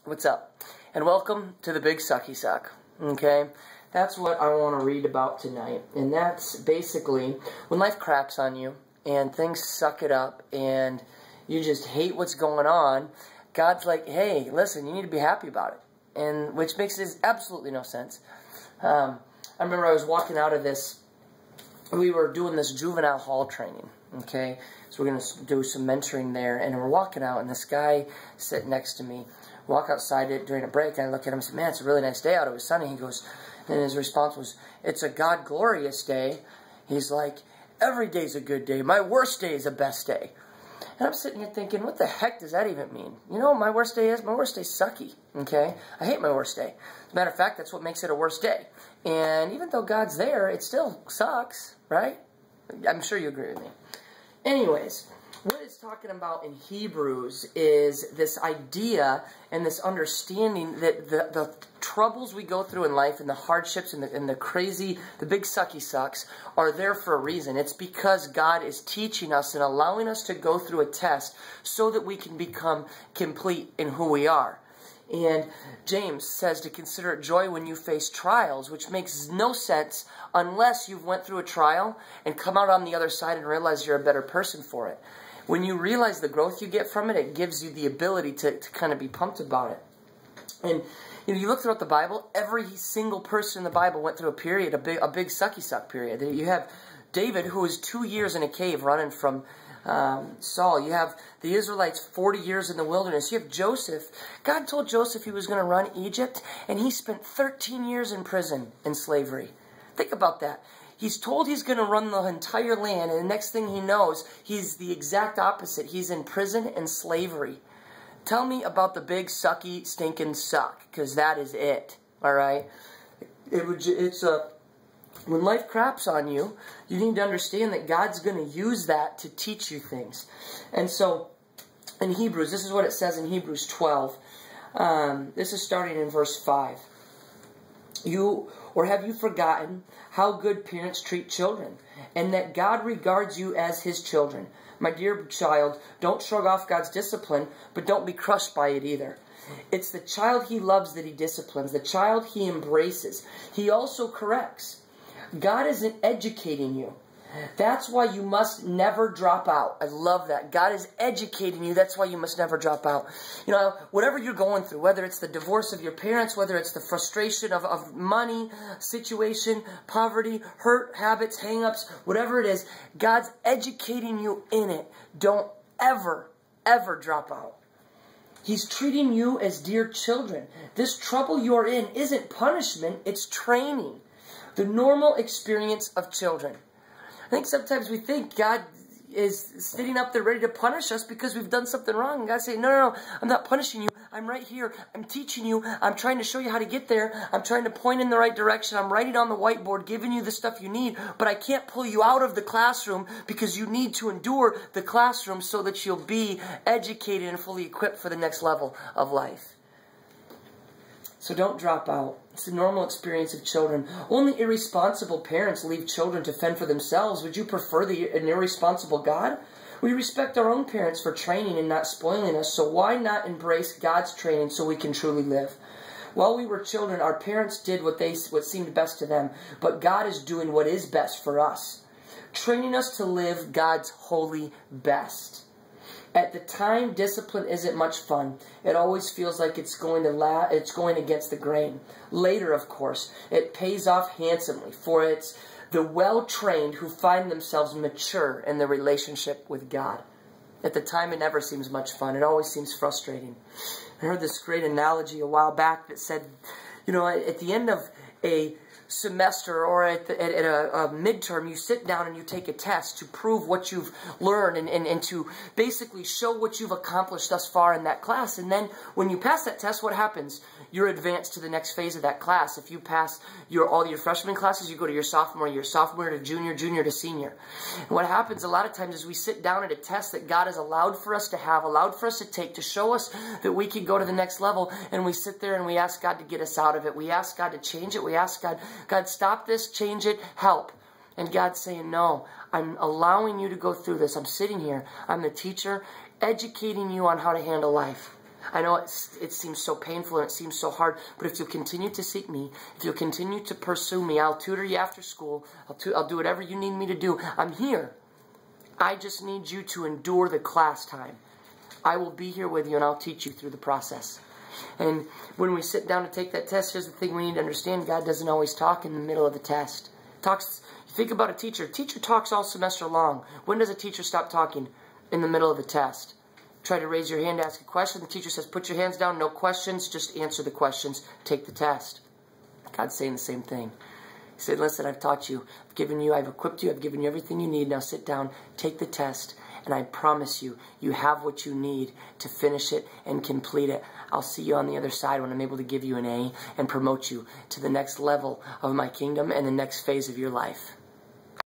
What's up? And welcome to the Big Sucky Suck. Okay? That's what I want to read about tonight. And that's basically when life craps on you and things suck it up and you just hate what's going on, God's like, hey, listen, you need to be happy about it. And which makes absolutely no sense. I remember I was walking out of this, we were doing this juvenile hall training. Okay? So we're going to do some mentoring there. And we're walking out and this guy sitting next to me, walk outside during a break, and I look at him and said, man, it's a really nice day out. It was sunny. He goes, and his response was, it's a God glorious day. He's like, every day's a good day. My worst day is the best day. And I'm sitting here thinking, what the heck does that even mean? You know what my worst day is? My worst day's sucky, okay? I hate my worst day. As a matter of fact, that's what makes it a worst day. And even though God's there, it still sucks, right? I'm sure you agree with me. Anyways, what it's talking about in Hebrews is this idea and this understanding that the troubles we go through in life and the hardships and the big sucky sucks are there for a reason. It's because God is teaching us and allowing us to go through a test so that we can become complete in who we are. And James says to consider it joy when you face trials, which makes no sense unless you've went through a trial and come out on the other side and realize you're a better person for it. When you realize the growth you get from it, it gives you the ability to kind of be pumped about it. And you look throughout the Bible, every single person in the Bible went through a period, a big sucky suck period. You have David, who was 2 years in a cave running from Saul. You have the Israelites 40 years in the wilderness. You have Joseph. God told Joseph he was going to run Egypt, and he spent 13 years in prison in slavery. Think about that. He's told he's going to run the entire land, and the next thing he knows, he's the exact opposite. He's in prison and slavery. Tell me about the big sucky stinking suck, because that is it. All right? When life craps on you, you need to understand that God's going to use that to teach you things. And so, in Hebrews, this is what it says in Hebrews 12. This is starting in verse 5. Or have you forgotten how good parents treat children, and that God regards you as His children? My dear child, don't shrug off God's discipline, but don't be crushed by it either. It's the child He loves that He disciplines, the child He embraces. He also corrects. God isn't educating you. That's why you must never drop out. I love that. God is educating you. That's why you must never drop out. You know, whatever you're going through, whether it's the divorce of your parents, whether it's the frustration of money, situation, poverty, hurt, habits, hang-ups, whatever it is, God's educating you in it. Don't ever, ever drop out. He's treating you as dear children. This trouble you're in isn't punishment, it's training. The normal experience of children. I think sometimes we think God is sitting up there ready to punish us because we've done something wrong. And God's saying, no, no, no, I'm not punishing you. I'm right here. I'm teaching you. I'm trying to show you how to get there. I'm trying to point in the right direction. I'm writing on the whiteboard, giving you the stuff you need. But I can't pull you out of the classroom because you need to endure the classroom so that you'll be educated and fully equipped for the next level of life. So don't drop out. It's a normal experience of children. Only irresponsible parents leave children to fend for themselves. Would you prefer an irresponsible God? We respect our own parents for training and not spoiling us, so why not embrace God's training so we can truly live? While we were children, our parents did what seemed best to them, but God is doing what is best for us, training us to live God's holy best. At the time, discipline isn't much fun. It always feels like it's going against the grain. Later, of course, it pays off handsomely, for it's the well-trained who find themselves mature in their relationship with God. At the time, it never seems much fun. It always seems frustrating. I heard this great analogy a while back that said, you know, at the end of a semester or at a midterm, you sit down and you take a test to prove what you've learned and to basically show what you've accomplished thus far in that class. And then when you pass that test, what happens? You're advanced to the next phase of that class. If you pass all your freshman classes, you go to your sophomore to junior, junior to senior. And what happens a lot of times is we sit down at a test that God has allowed for us to have, allowed for us to take, to show us that we can go to the next level, and we sit there and we ask God to get us out of it. We ask God to change it. We ask God, God, stop this, change it, help. And God's saying, no, I'm allowing you to go through this. I'm sitting here. I'm the teacher educating you on how to handle life. I know it seems so painful and it seems so hard, but if you'll continue to seek me, if you'll continue to pursue me, I'll tutor you after school. I'll do whatever you need me to do. I'm here. I just need you to endure the class time. I will be here with you and I'll teach you through the process. And when we sit down to take that test, here's the thing we need to understand. God doesn't always talk in the middle of the test. Think about a teacher. A teacher talks all semester long. When does a teacher stop talking? In the middle of the test. Try to raise your hand, ask a question. The teacher says, put your hands down, no questions, just answer the questions. Take the test. God's saying the same thing. He said, listen, I've taught you. I've equipped you. I've given you everything you need. Now sit down, take the test, and I promise you, you have what you need to finish it and complete it. I'll see you on the other side when I'm able to give you an A and promote you to the next level of my kingdom and the next phase of your life.